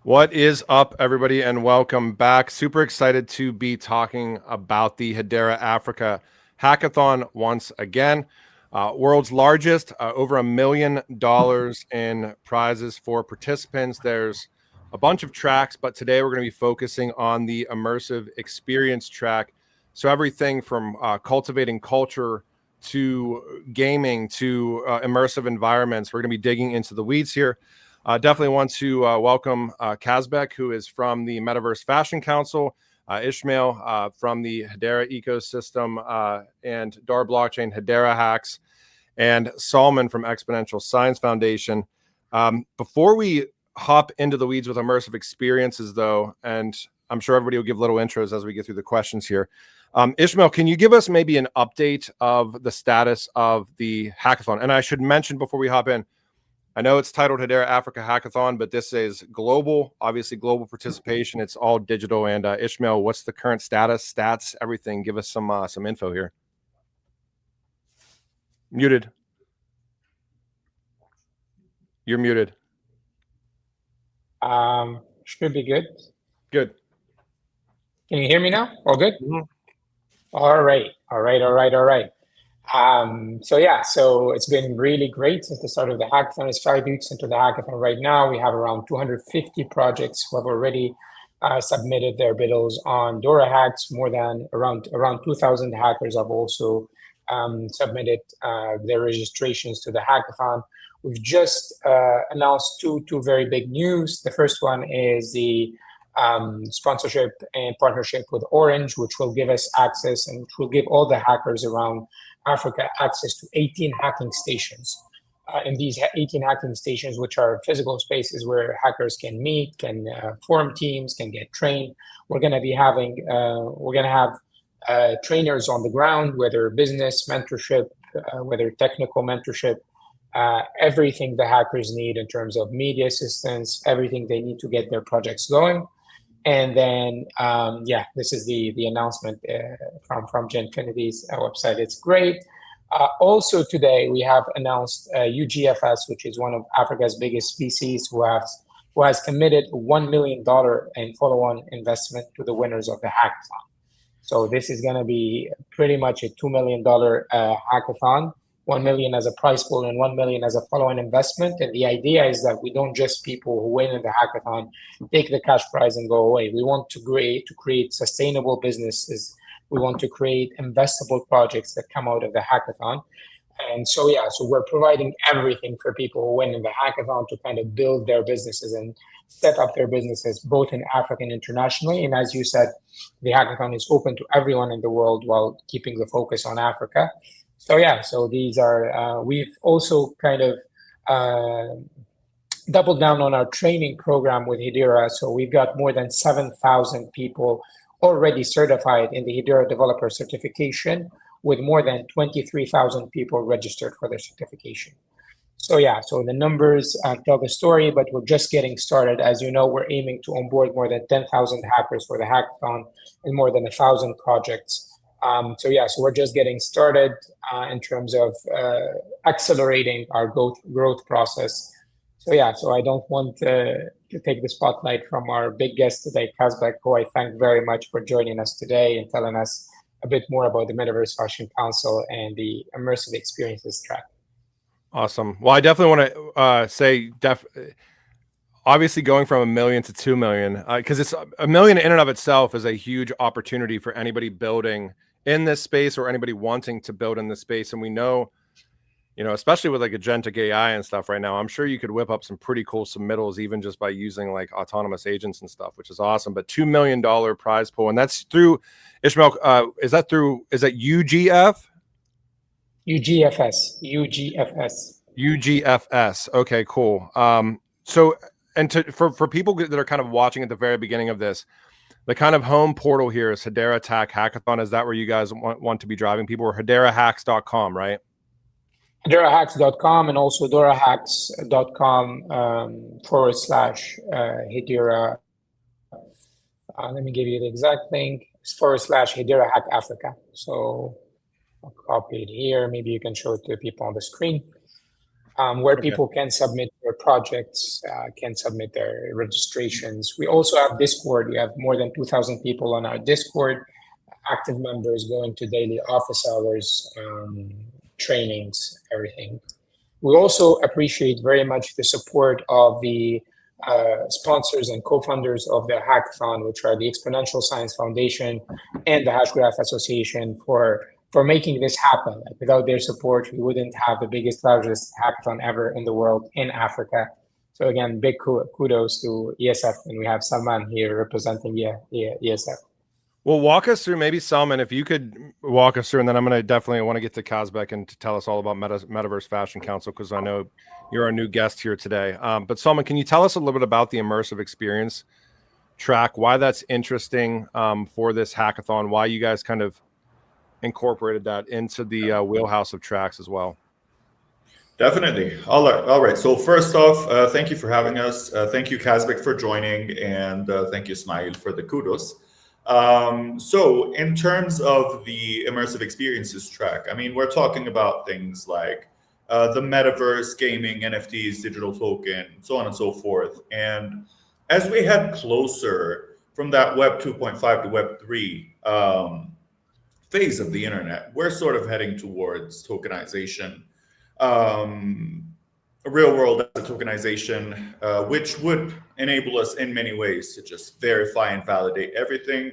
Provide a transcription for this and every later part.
What is up, everybody, and welcome back. Super excited to be talking about the Hedera Africa Hackathon once again. World's largest, over $1 million in prizes for participants. There's a bunch of tracks, but today we're going to be focusing on the Immersive Experience track. So everything from cultivating culture to gaming to immersive environments. We're going to be digging into the weeds here. Definitely want to welcome Kazbek, who is from the Metaverse Fashion Council, Ishmael from the Hedera ecosystem and DAR blockchain Hedera Hacks, and Salman from Exponential Science Foundation. Before we hop into the weeds with immersive experiences, though, and I'm sure everybody will give little intros as we get through the questions here. Ishmael, can you give us maybe an update of the status of the hackathon? And I should mention before we hop in, I know it's titled Hedera Africa Hackathon, but this is global, obviously global participation. It's all digital. And Ishmael, what's the current status, stats, everything? Give us some info here. Muted. You're muted. Should be good. Good. Can you hear me now? All good? Mm-hmm. All right. So it's been really great since the start of the hackathon. It's 5 weeks into the hackathon right now. We have around 250 projects who have already submitted their biddles on Dora Hacks. More than around 2,000 hackers have also submitted their registrations to the hackathon. We've just announced two very big news. The first one is the sponsorship and partnership with Orange, which will give us access and which will give all the hackers around Africa access to 18 hacking stations. And these 18 hacking stations, which are physical spaces where hackers can meet, can form teams, can get trained. We're going to have trainers on the ground, whether business mentorship, whether technical mentorship, everything the hackers need in terms of media assistance, everything they need to get their projects going. And then, this is the announcement from Genfinity's website. It's great. Also today, we have announced UGFS, which is one of Africa's biggest VCs, who has committed $1 million in follow-on investment to the winners of the hackathon. So this is going to be pretty much a $2 million hackathon. 1 million as a prize pool and 1 million as a follow-on investment. And the idea is that we don't just people who win in the hackathon take the cash prize and go away. We want to create sustainable businesses. We want to create investable projects that come out of the hackathon. And so we're providing everything for people who win in the hackathon to kind of build their businesses and set up their businesses both in Africa and internationally. And as you said, the hackathon is open to everyone in the world while keeping the focus on Africa. So these are, we've also kind of doubled down on our training program with Hedera. So we've got more than 7,000 people already certified in the Hedera developer certification, with more than 23,000 people registered for their certification. So the numbers tell the story, but we're just getting started. As you know, we're aiming to onboard more than 10,000 hackers for the hackathon and more than 1,000 projects. So we're just getting started in terms of accelerating our growth process. So I don't want to take the spotlight from our big guest today, Kazbek, who I thank very much for joining us today and telling us a bit more about the Metaverse Fashion Council and the Immersive Experiences track. Awesome. Well, I definitely want to say obviously going from 1 million to 2 million, because it's 1 million in and of itself is a huge opportunity for anybody building in this space or anybody wanting to build in this space. And we know, especially with like agentic AI and stuff right now, I'm sure you could whip up some pretty cool submittals even just by using like autonomous agents and stuff, which is awesome. But $2 million prize pool, and that's through Ishmael. Is that UGF? UGFS. Okay, cool. So, and for people that are kind of watching at the very beginning of this, the kind of home portal here is Hedera Tech Hackathon. Is that where you guys want to be driving people? Or HederaHacks.com, right? HederaHacks.com and also DoraHacks.com /Hedera. Let me give you the exact link. It's /Hedera Hack Africa. So I'll copy it here. Maybe you can show it to the people on the screen. where Okay. people can submit their projects, can submit their registrations. We also have Discord. We have more than 2,000 people on our Discord, active members going to daily office hours, trainings, everything. We also appreciate very much the support of the sponsors and co-funders of the hackathon, which are the Exponential Science Foundation and the Hashgraph Association for making this happen. Like, without their support, we wouldn't have the biggest, largest hackathon ever in the world in Africa. So again, big kudos to ESF, and we have Salman here representing ESF. Well, walk us through, maybe Salman, if you could walk us through, and then I'm going to definitely want to get to Kazbek and to tell us all about Metaverse Fashion Council, because I know you're our new guest here today. But Salman, can you tell us a little bit about the Immersive Experience track, why that's interesting for this hackathon, why you guys kind of incorporated that into the wheelhouse of tracks as well? Definitely. All right. So first off, thank you for having us. Thank you, Kazbek, for joining, and thank you, Ismail, for the kudos. So in terms of the immersive experiences track, I mean, we're talking about things like the metaverse, gaming, NFTs, digital token, so on and so forth. And as we head closer from that Web 2.5 to Web 3 phase of the internet, we're sort of heading towards tokenization, real world asset tokenization, which would enable us in many ways to just verify and validate everything.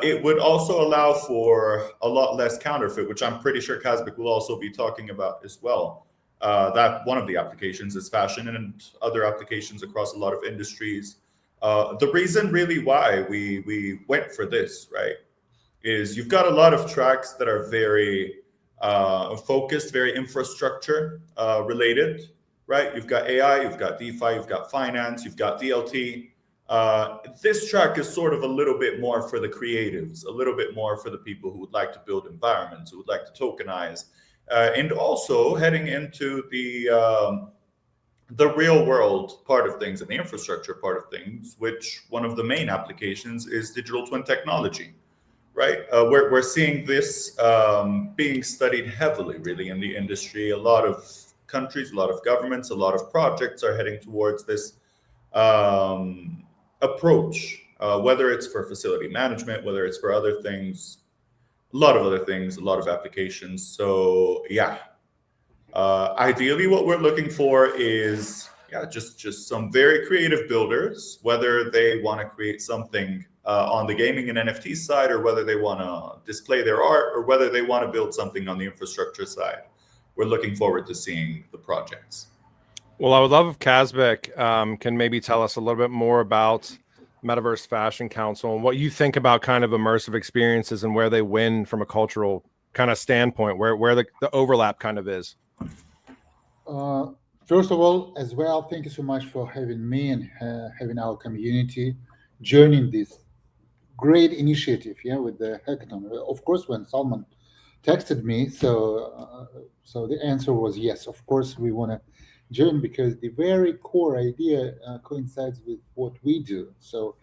It would also allow for a lot less counterfeit, which I'm pretty sure Kazbek will also be talking about as well. That one of the applications is fashion and other applications across a lot of industries. The reason really why we went for this, right, is you've got a lot of tracks that are very focused, very infrastructure related, right? You've got AI, you've got DeFi, you've got finance, you've got DLT. This track is sort of a little bit more for the creatives, a little bit more for the people who would like to build environments, who would like to tokenize, and also heading into the real world part of things and the infrastructure part of things, which one of the main applications is digital twin technology. Right, we're seeing this being studied heavily, really, in the industry. A lot of countries, a lot of governments, a lot of projects are heading towards this approach, whether it's for facility management, whether it's for other things, a lot of other things, a lot of applications. So yeah, ideally what we're looking for is just some very creative builders, whether they want to create something on the gaming and NFT side, or whether they want to display their art, or whether they want to build something on the infrastructure side. We're looking forward to seeing the projects. Well, I would love if Kazbek can maybe tell us a little bit more about Metaverse Fashion Council and what you think about kind of immersive experiences and where they win from a cultural kind of standpoint, where the overlap kind of is. First of all, as well, thank you so much for having me and having our community joining this great initiative, with the hackathon. Of course, when Salman texted me, so the answer was yes. Of course, we want to join because the very core idea coincides with what we do. So,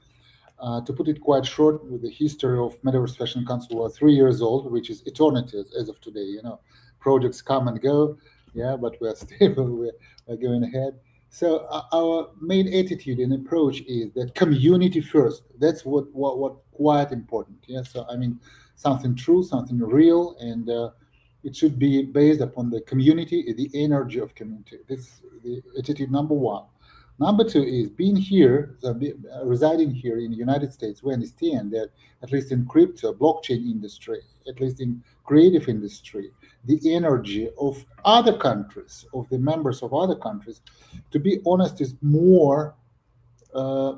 to put it quite short, with the history of Metaverse Fashion Council was 3 years old, which is eternity as of today. Projects come and go, but we're stable. We're going ahead. So our main attitude and approach is that community first. That's what quite important. So I mean, something true, something real, and it should be based upon the community, the energy of community. This the attitude number one. Number two is being here, residing here in the United States. We understand that at least in crypto, blockchain industry, at least in creative industry, the energy of other countries, of the members of other countries, to be honest, is more. Uh,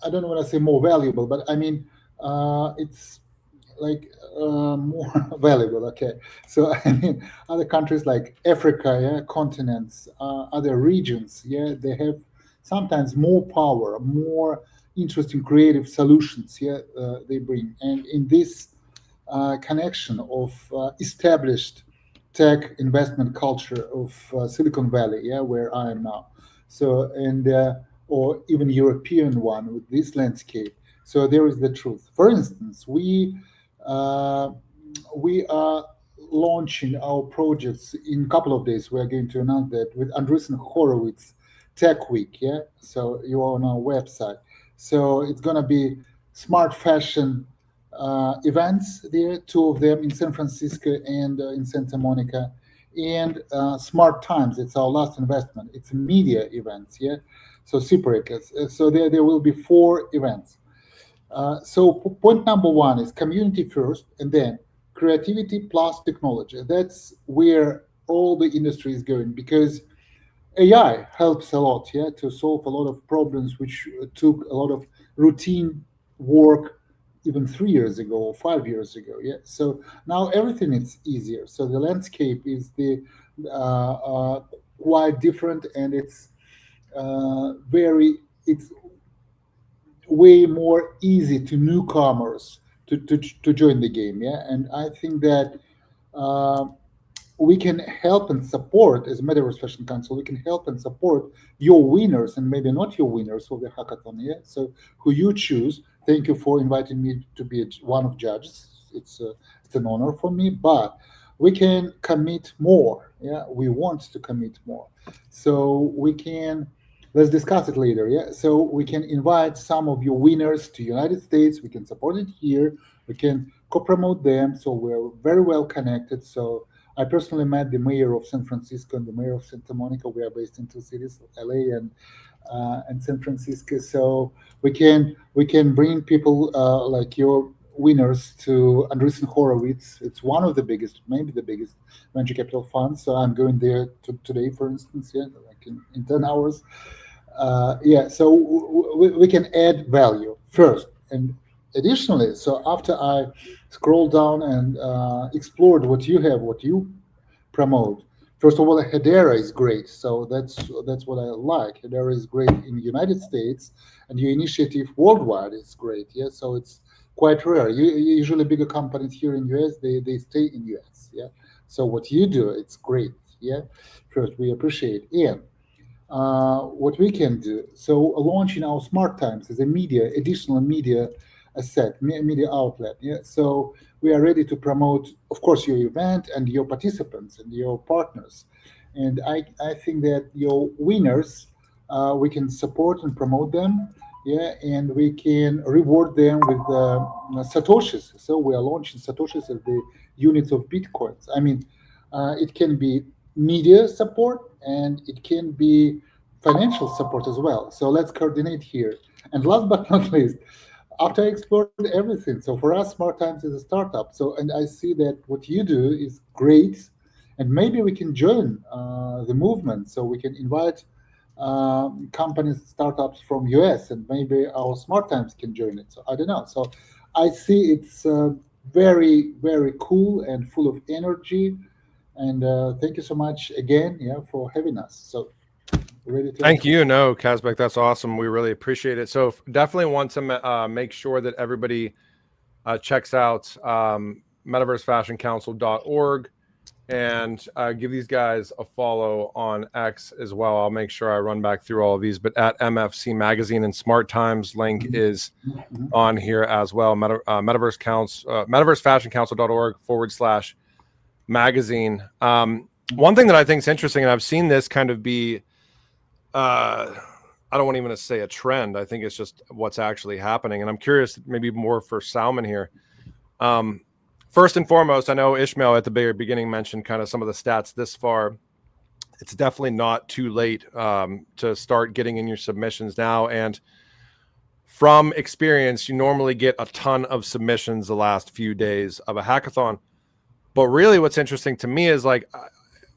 I don't want to say more valuable, but I mean it's like more valuable. Okay, so I mean other countries like Africa, continents, other regions, they have sometimes more power, more interesting creative solutions. They bring, and in this connection of established tech investment culture of Silicon Valley, where I am now. So, and or even European one with this landscape. So there is the truth. For instance, we are launching our projects in a couple of days. We are going to announce that with Andreessen Horowitz Tech Week. Yeah, so you are on our website. So it's gonna be smart fashion events there, two of them in San Francisco and in Santa Monica, and Smart Times. It's our last investment. It's media events. Yeah, so super excited. So there will be 4 events. So point number one is community first, and then creativity plus technology. That's where all the industry is going, because AI helps a lot, yeah, to solve a lot of problems which took a lot of routine work even 3 years ago or 5 years ago. Yeah, so now everything is easier. So the landscape is the quite different, and very it's way more easy to newcomers to join the game. Yeah, and I think that uh, we can help and support as Metaverse Fashion Council. We can help and support your winners and maybe not your winners of the hackathon. Yeah, so who you choose. Thank you for inviting me to be one of judges. It's an honor for me, but we can commit more. Yeah, we want to commit more, so we can. Let's discuss it later. Yeah, so we can invite some of your winners to United States. We can support it here. We can co-promote them. So we're very well connected. So I personally met the mayor of San Francisco and the mayor of Santa Monica. We are based in 2 cities, LA and San Francisco. So we can bring people like your winners to Andreessen Horowitz. It's one of the biggest, maybe the biggest venture capital funds. So I'm going there today, for instance, yeah, like in 10 hours. Yeah, so we can add value first. And additionally, so after I scrolled down and explored what you have, what you promote. First of all, Hedera is great, so that's what I like. Hedera is great in the United States, and your initiative worldwide is great. Yeah, so it's quite rare. Usually bigger companies here in US, they stay in US. Yeah, so what you do, it's great. Yeah, first we appreciate. And what we can do. So launching our Smart Times as a additional media asset, media outlet. Yeah. So we are ready to promote, of course, your event and your participants and your partners. And I think that your winners, we can support and promote them. Yeah, and we can reward them with satoshis. So we are launching satoshis as the units of bitcoins. I mean, it can be media support and it can be financial support as well. So let's coordinate here. And last but not least, after I explored everything, so for us, Smart Times is a startup. So, and I see that what you do is great, and maybe we can join the movement. So we can invite companies, startups from US, and maybe our Smart Times can join it. So I don't know. So I see it's very, very cool and full of energy. And thank you so much again, yeah, for having us. So ready to Thank you. No, Kazbek, that's awesome. We really appreciate it. So definitely want to make sure that everybody checks out metaversefashioncouncil.org and give these guys a follow on X as well. I'll make sure I run back through all of these, but at MFC Magazine and Smart Times link is on here as well. metaversefashioncouncil.org/magazine. One thing that I think is interesting, and I've seen this kind of be, I don't want even to say a trend. I think it's just what's actually happening. And I'm curious, maybe more for Salman here. First and foremost, I know Ishmael at the very beginning mentioned kind of some of the stats this far. It's definitely not too late to start getting in your submissions now. And from experience, you normally get a ton of submissions the last few days of a hackathon. But really what's interesting to me is like,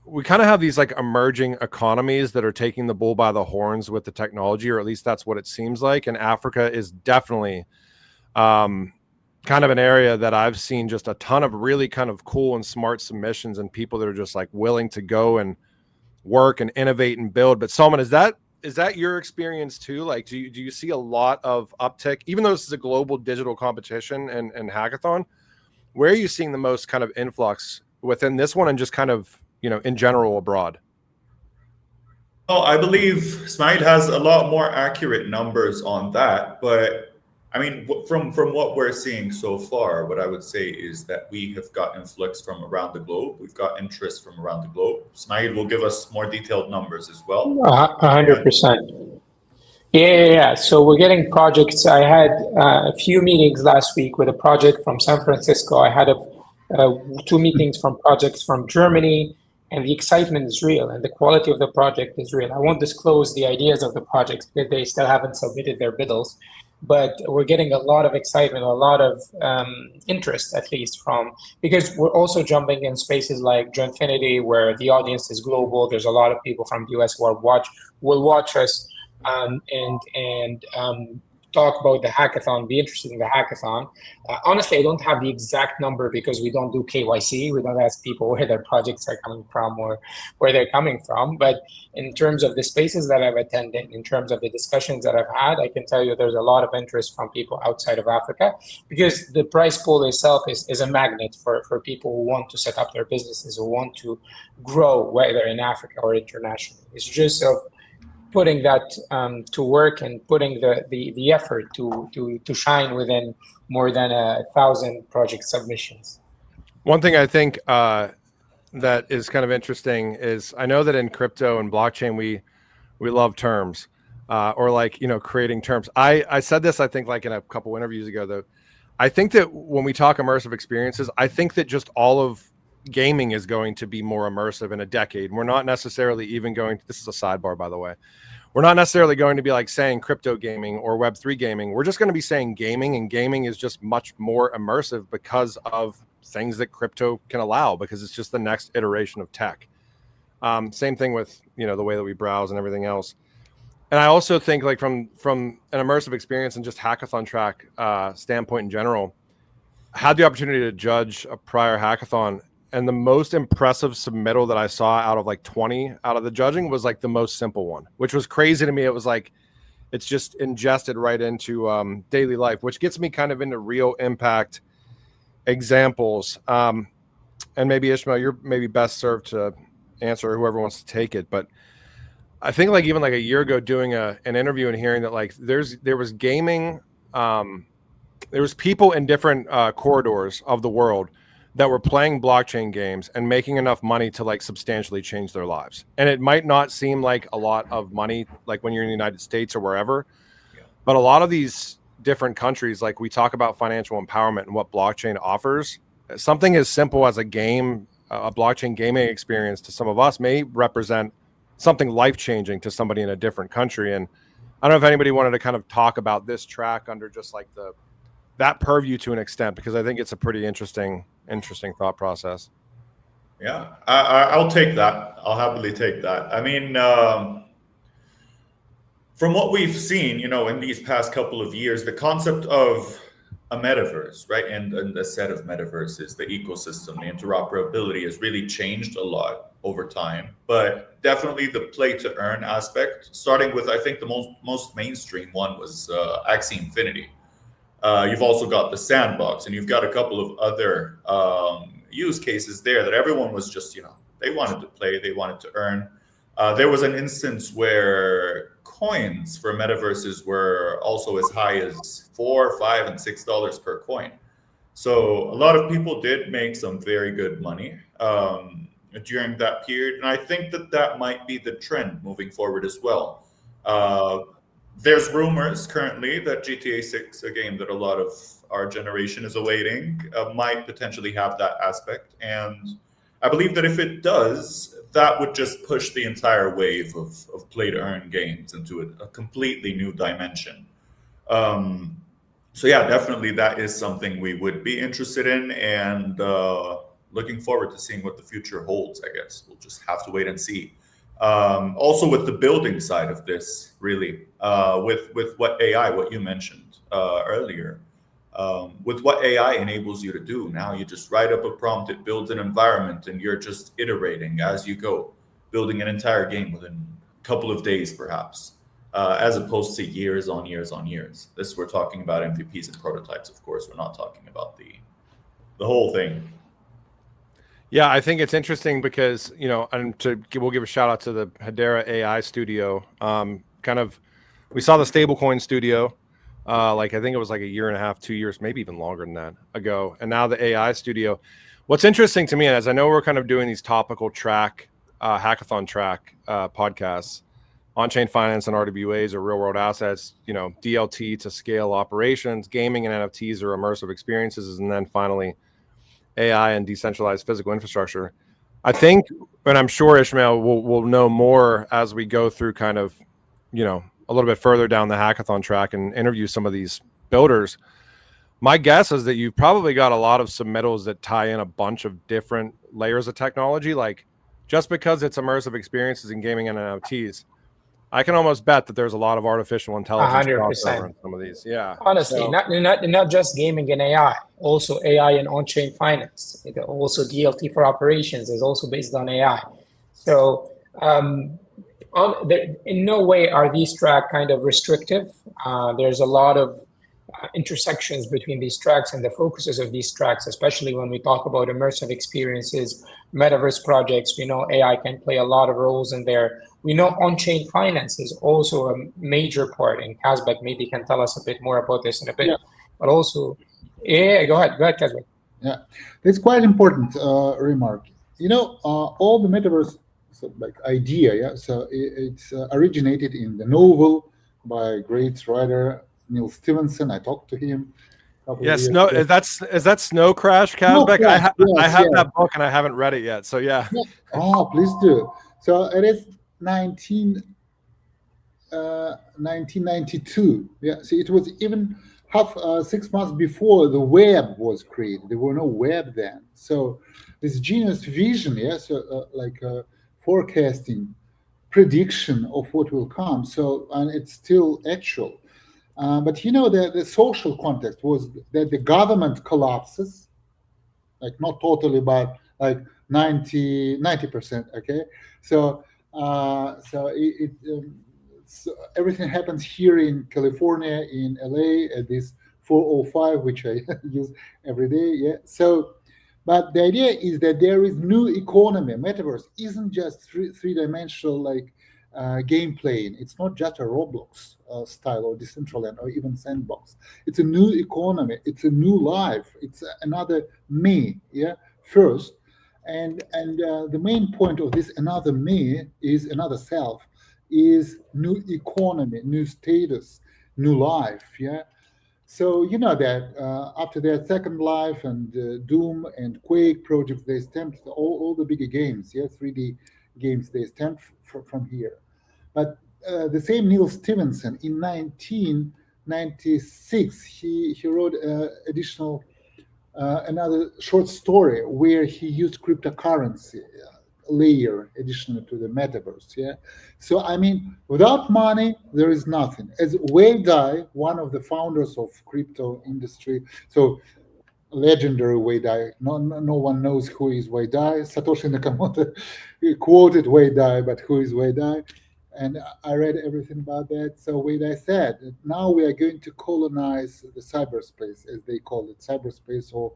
we kind of have these like emerging economies that are taking the bull by the horns with the technology, or at least that's what it seems like. And Africa is definitely kind of an area that I've seen just a ton of really kind of cool and smart submissions and people that are just like willing to go and work and innovate and build. But Salman, is that your experience too? Like, do you see a lot of uptick, even though this is a global digital competition and hackathon? Where are you seeing the most kind of influx within this one and just kind of, in general abroad? Oh, I believe Smite has a lot more accurate numbers on that, but I mean, from what we're seeing so far, what I would say is that we have got influx from around the globe. We've got interest from around the globe. Smaid will give us more detailed numbers as well. 100%. Yeah. So we're getting projects. I had a few meetings last week with a project from San Francisco. I had two meetings from projects from Germany, and the excitement is real, and the quality of the project is real. I won't disclose the ideas of the projects because they still haven't submitted their biddles, but we're getting a lot of excitement, a lot of interest, at least because we're also jumping in spaces like Genfinity, where the audience is global. There's a lot of people from the US who will watch us and talk about the hackathon, be interested in the hackathon. Honestly, I don't have the exact number because we don't do KYC. We don't ask people where their projects are coming from or where they're coming from. But in terms of the spaces that I've attended, in terms of the discussions that I've had, I can tell you there's a lot of interest from people outside of Africa because the prize pool itself is a magnet for people who want to set up their businesses, who want to grow, whether in Africa or internationally. It's just putting that to work and putting the effort to shine within more than 1,000 project submissions. One thing I think that is kind of interesting is I know that in crypto and blockchain we love terms or like creating terms. I said this I think like in a couple interviews ago though. I think that when we talk immersive experiences, I think that just all of gaming is going to be more immersive in a decade. We're not necessarily even going to, this is a sidebar by the way. We're not necessarily going to be like saying crypto gaming or Web3 gaming. We're just going to be saying gaming, and gaming is just much more immersive because of things that crypto can allow, because it's just the next iteration of tech. Same thing with, the way that we browse and everything else. And I also think like from an immersive experience and just hackathon track standpoint in general, I had the opportunity to judge a prior hackathon, and the most impressive submittal that I saw out of like 20 out of the judging was like the most simple one, which was crazy to me. It was like, it's just ingested right into daily life, which gets me kind of into real impact examples. And maybe Ishmael, you're maybe best served to answer, whoever wants to take it. But I think like even like a year ago doing an interview and hearing that like there was gaming, there was people in different corridors of the world that were playing blockchain games and making enough money to like substantially change their lives. And it might not seem like a lot of money, like when you're in the United States or wherever, but a lot of these different countries, like we talk about financial empowerment and what blockchain offers, something as simple as a game, a blockchain gaming experience to some of us may represent something life-changing to somebody in a different country. And I don't know if anybody wanted to kind of talk about this track under just like that purview to an extent, because I think it's a pretty interesting thought process. Yeah, I'll take that. I'll happily take that. I mean, from what we've seen, in these past couple of years, the concept of a metaverse, right, and a set of metaverses, the ecosystem, the interoperability has really changed a lot over time. But definitely the play to earn aspect, starting with, I think the most mainstream one was Axie Infinity. You've also got the sandbox, and you've got a couple of other use cases there that everyone was just, they wanted to play, they wanted to earn. There was an instance where coins for metaverses were also as high as $4, $5, and $6 per coin. So a lot of people did make some very good money during that period, and I think that might be the trend moving forward as well. There's rumors currently that GTA 6, a game that a lot of our generation is awaiting, might potentially have that aspect. And I believe that if it does, that would just push the entire wave of play-to-earn games into a completely new dimension. So yeah, definitely that is something we would be interested in, and looking forward to seeing what the future holds, I guess. We'll just have to wait and see. Also with the building side of this, really, with what you mentioned earlier, with what AI enables you to do. Now you just write up a prompt, it builds an environment, and you're just iterating as you go, building an entire game within a couple of days, perhaps, as opposed to years on years on years. This, we're talking about MVPs and prototypes, of course. We're not talking about the whole thing. Yeah, I think it's interesting because, and we'll give a shout out to the Hedera AI studio. We saw the stablecoin studio, like I think it was like a year and a half, 2 years, maybe even longer than that ago. And now the AI studio. What's interesting to me, as I know we're kind of doing these topical track, hackathon track podcasts, on-chain finance and RWAs or real-world assets, DLT to scale operations, gaming and NFTs or immersive experiences, and then finally AI and decentralized physical infrastructure. I think, and I'm sure Ishmael will know more as we go through kind of, a little bit further down the hackathon track and interview some of these builders. My guess is that you've probably got a lot of submittals that tie in a bunch of different layers of technology. Like just because it's immersive experiences in gaming and NFTs, I can almost bet that there's a lot of artificial intelligence crossover 100%. in some of these. Yeah. Honestly, So, not just gaming and AI, also AI and on-chain finance. Also DLT for operations is also based on AI. So in no way are these tracks kind of restrictive. There's a lot of intersections between these tracks and the focuses of these tracks, especially when we talk about immersive experiences, metaverse projects. We know AI can play a lot of roles in there. We know on-chain finance is also a major part, and Kazbek maybe can tell us a bit more about this in a bit. Yeah. But also, yeah, go ahead, Kazbek. Yeah, it's quite important remark. All the metaverse idea, yeah. So it's originated in the novel by a great writer Neil Stevenson. I talked to him a couple of yes, years no, ago. is that Snow Crash, No, Kazbek? yes, I yes, have yeah. that book and I haven't read it yet. So yeah. Yeah. Oh, please do. So it is 1992. Yeah, see, it was even 6 months before the web was created. There were no web then. So this genius vision, yeah, so forecasting, prediction of what will come. So, and it's still actual. But the social context was that the government collapses, like not totally, but like 90%. Okay, so so everything happens here in California, in LA, at this 405, which I use every day. Yeah. So, but the idea is that there is new economy. Metaverse isn't just three-dimensional like game playing. It's not just a Roblox style or Decentraland or even Sandbox. It's a new economy. It's a new life. It's another me. Yeah. First, and the main point of this another me is another self, is new economy, new status, new life. Yeah. So you know that after their Second Life and Doom and Quake projects, they stemmed all the bigger games, yeah, 3D games, they stemmed from here. But the same Neil Stevenson in 1996, he wrote another short story where he used cryptocurrency layer additional to the metaverse. Yeah. So I mean, without money, there is nothing. As Wei Dai, one of the founders of crypto industry, so legendary Wei Dai. No one knows who is Wei Dai. Satoshi Nakamoto quoted Wei Dai, but who is Wei Dai? And I read everything about that. So Wei Dai said, now we are going to colonize the cyberspace, as they call it, cyberspace or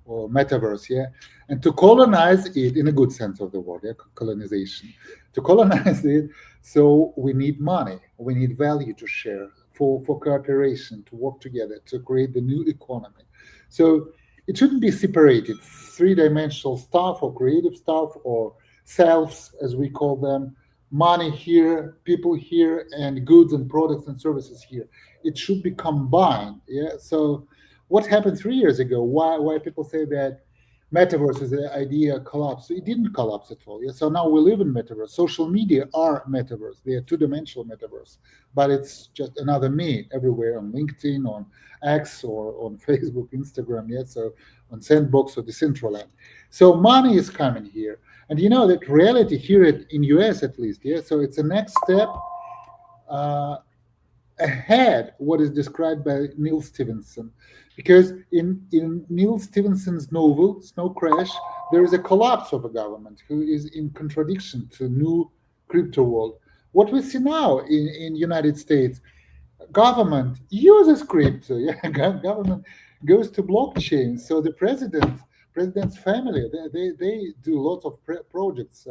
metaverse, yeah. And to colonize it in a good sense of the word, yeah, colonization. To colonize it, so we need money, we need value to share for cooperation, to work together, to create the new economy. So it shouldn't be separated, three-dimensional stuff or creative stuff or selves, as we call them, money here, people here, and goods and products and services here. It should be combined. Yeah. So what happened 3 years ago? Why people say that metaverse is the idea collapsed? It didn't collapse at all. Yeah. So now we live in metaverse. Social media are metaverse. They are two-dimensional metaverse, but it's just another me everywhere on LinkedIn, on X, or on Facebook, Instagram. Yeah. So on Sandbox or Decentraland. So money is coming here. And you know that reality here in US at least, yeah. So it's a next step ahead what is described by Neil Stevenson, because in Neil Stevenson's novel Snow Crash, there is a collapse of a government who is in contradiction to new crypto world. What we see now in United States, government uses crypto. Yeah, government goes to blockchain. So the president's family, they do lots of projects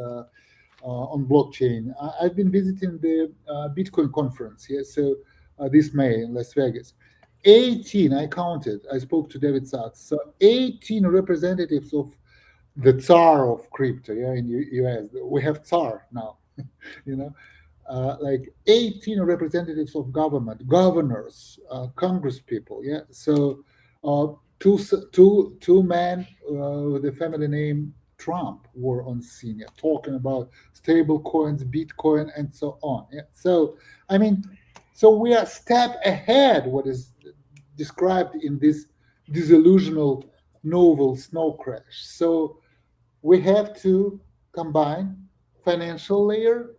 on blockchain. I've been visiting the Bitcoin conference. Yeah, so this May in Las Vegas, 18, I counted, I spoke to David Sachs. So 18 representatives of the Tsar of crypto, yeah, in US. We have Tsar now, you know, like 18 representatives of government, governors, Congress people, yeah. So two men with the family name Trump were on scene, yeah, talking about stable coins, Bitcoin, and so on. Yeah. So I mean, so we are a step ahead what is described in this disillusional novel Snow Crash. So we have to combine financial layer,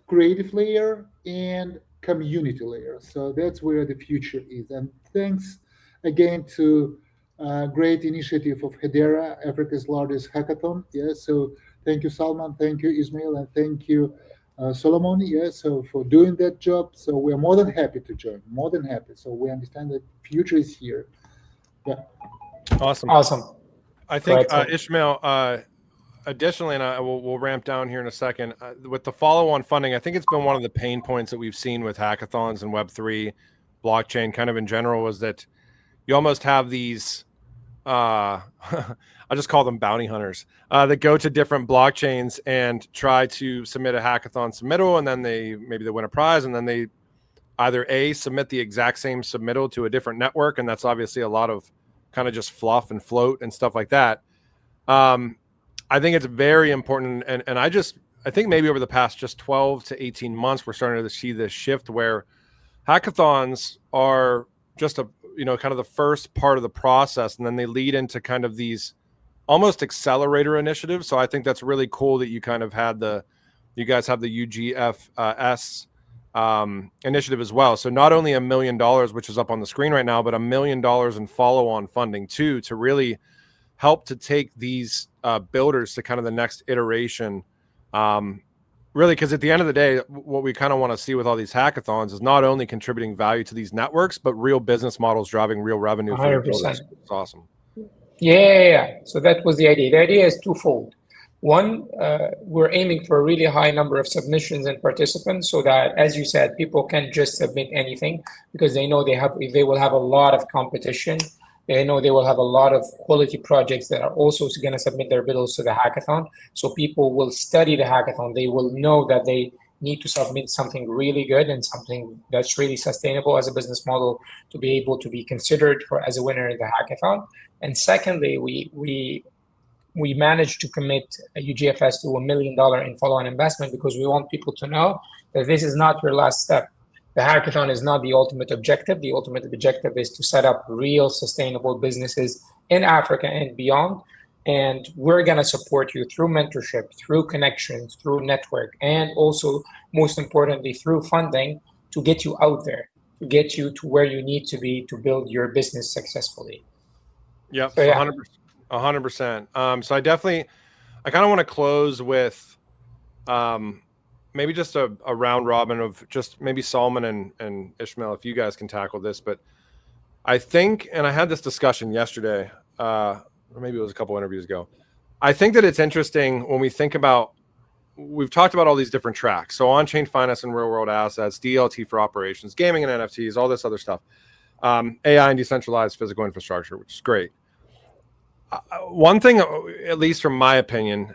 creative layer, and community layer. So that's where the future is. And thanks again to great initiative of Hedera, Africa's largest hackathon. Yeah. So thank you, Salman. Thank you, Ismail, and thank you, Solomon. Yeah. So for doing that job. So we're more than happy to join. More than happy. So we understand that future is here. Yeah. Awesome. Awesome. I think Go ahead, Tom. Ishmael. Additionally, and we'll ramp down here in a second, with the follow-on funding, I think it's been one of the pain points that we've seen with hackathons and Web3 blockchain kind of in general, was that you almost have these, I just call them bounty hunters, that go to different blockchains and try to submit a hackathon submittal, and then maybe they win a prize, and then they either A, submit the exact same submittal to a different network, and that's obviously a lot of kind of just fluff and float and stuff like that. I think it's very important. And I think maybe over the past just 12 to 18 months, we're starting to see this shift where hackathons are just kind of the first part of the process. And then they lead into kind of these almost accelerator initiatives. So I think that's really cool that you kind of you guys have the UGFS initiative as well. So not only $1 million, which is up on the screen right now, but $1 million in follow-on funding too, to really help to take these builders to kind of the next iteration. Really, because at the end of the day, what we kind of want to see with all these hackathons is not only contributing value to these networks, but real business models driving real revenue for the 100%. builders. It's awesome. Yeah. So that was the idea. The idea is twofold. One, we're aiming for a really high number of submissions and participants, so that, as you said, people can't just submit anything, because they know they will have a lot of competition. They know they will have a lot of quality projects that are also going to submit their biddles to the hackathon. So people will study the hackathon. They will know that they need to submit something really good and something that's really sustainable as a business model to be able to be considered as a winner in the hackathon. And secondly, we managed to commit UGFS to $1 million in follow-on investment, because we want people to know that this is not your last step. The hackathon is not the ultimate objective. The ultimate objective is to set up real sustainable businesses in Africa and beyond. And we're going to support you through mentorship, through connections, through network, and also, most importantly, through funding to get you out there, to get you to where you need to be to build your business successfully. Yep, So, yeah. 100%. So I kind of want to close with maybe just a round robin of just maybe Salman and Ishmael, if you guys can tackle this. But I think, and I had this discussion yesterday, or maybe it was a couple interviews ago. I think that it's interesting when we think about, we've talked about all these different tracks. So on-chain finance and real-world assets, DLT for operations, gaming and NFTs, all this other stuff, AI and decentralized physical infrastructure, which is great. One thing, at least from my opinion,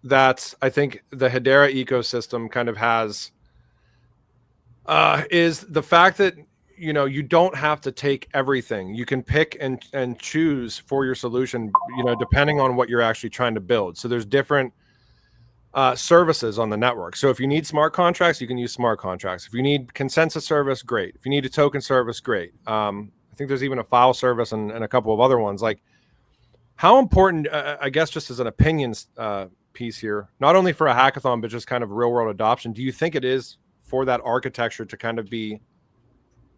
that I think the Hedera ecosystem kind of has is the fact that, you don't have to take everything. You can pick and choose for your solution, depending on what you're actually trying to build. So there's different services on the network. So if you need smart contracts, you can use smart contracts. If you need consensus service, great. If you need a token service, great. I think there's even a file service and a couple of other ones. Like, how important, I guess, just as an opinions piece here, not only for a hackathon, but just kind of real world adoption, do you think it is for that architecture to kind of be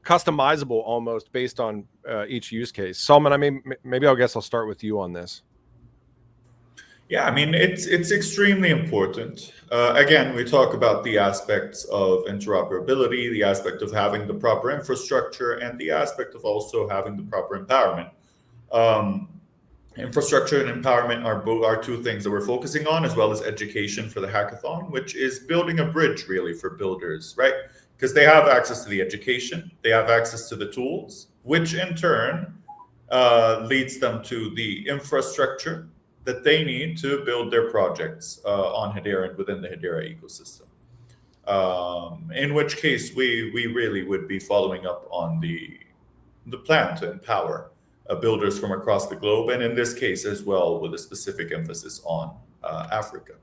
customizable almost based on each use case? Salman, maybe I'll start with you on this. Yeah, I mean, it's extremely important. Again, we talk about the aspects of interoperability, the aspect of having the proper infrastructure, and the aspect of also having the proper empowerment. Infrastructure and empowerment are two things that we're focusing on, as well as education for the hackathon, which is building a bridge really for builders, right? Because they have access to the education, they have access to the tools, which in turn leads them to the infrastructure that they need to build their projects on Hedera and within the Hedera ecosystem. In which case, we really would be following up on the plan to empower builders from across the globe, and in this case as well, with a specific emphasis on Africa.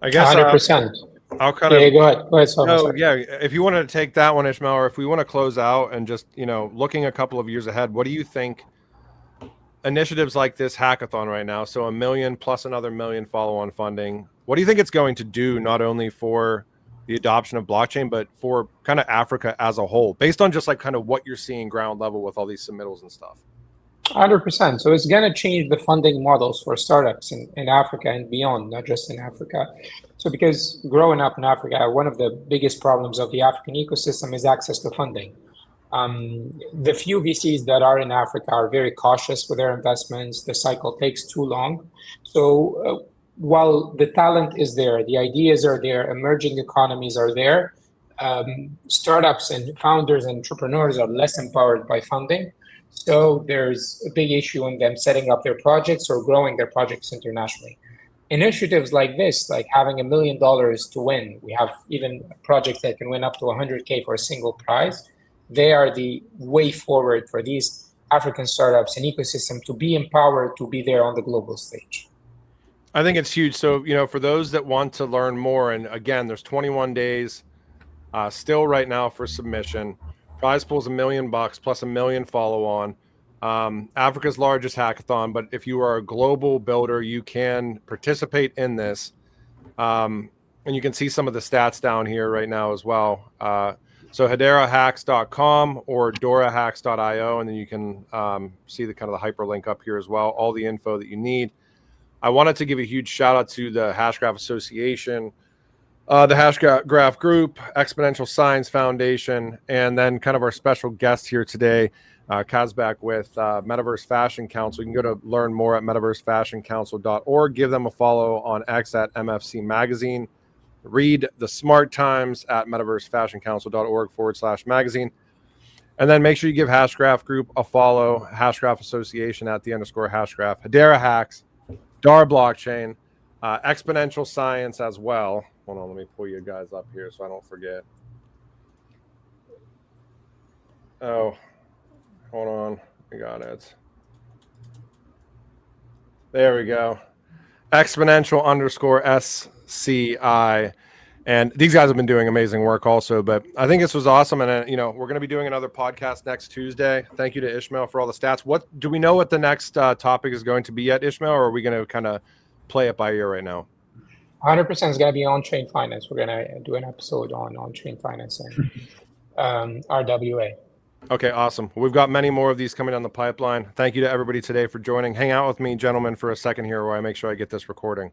I guess 100%. I'll kind Yeah, of go ahead. Go ahead, Salman. no, Sorry. yeah. If you want to take that one, Ishmael, or if we want to close out and just looking a couple of years ahead, what do you think initiatives like this hackathon right now? So 1 million plus another 1 million follow-on funding. What do you think it's going to do, not only for the adoption of blockchain, but for kind of Africa as a whole, based on just like kind of what you're seeing ground level with all these submittals and stuff? 100%. So it's going to change the funding models for startups in Africa and beyond, not just in Africa. So because growing up in Africa, one of the biggest problems of the African ecosystem is access to funding. The few VCs that are in Africa are very cautious with their investments. The cycle takes too long. So while the talent is there, the ideas are there, emerging economies are there, startups and founders and entrepreneurs are less empowered by funding. So there's a big issue in them setting up their projects or growing their projects internationally. Initiatives like this, like having $1 million to win, we have even projects that can win up to 100K for a single prize. They are the way forward for these African startups and ecosystem to be empowered to be there on the global stage. I think it's huge. So, for those that want to learn more, and again, there's 21 days still right now for submission. Prize pool's $1 million plus 1 million follow on. Africa's largest hackathon, but if you are a global builder, you can participate in this. And you can see some of the stats down here right now as well. So HederaHacks.com or DoraHacks.io, and then you can see the kind of the hyperlink up here as well, all the info that you need. I wanted to give a huge shout out to the Hashgraph Association, the Hashgraph Group, Exponential Science Foundation, and then kind of our special guest here today, Kazbek with Metaverse Fashion Council. You can go to learn more at metaversefashioncouncil.org. Give them a follow on X at MFC Magazine. Read the Smart Times at metaversefashioncouncil.org/magazine. And then make sure you give Hashgraph Group a follow, Hashgraph Association at @Hashgraph, Hedera Hacks, DAR Blockchain, Exponential Science as well. Hold on, let me pull you guys up here so I don't forget. Oh, hold on. I got it. There we go. Exponential_SCI. And these guys have been doing amazing work also. But I think this was awesome. And, we're going to be doing another podcast next Tuesday. Thank you to Ishmael for all the stats. What do we know what the next topic is going to be yet, Ishmael, or are we going to kind of play it by ear right now? 100% is going to be on-chain finance. We're going to do an episode on on-chain finance and RWA. Okay, awesome. We've got many more of these coming down the pipeline. Thank you to everybody today for joining. Hang out with me, gentlemen, for a second here while I make sure I get this recording.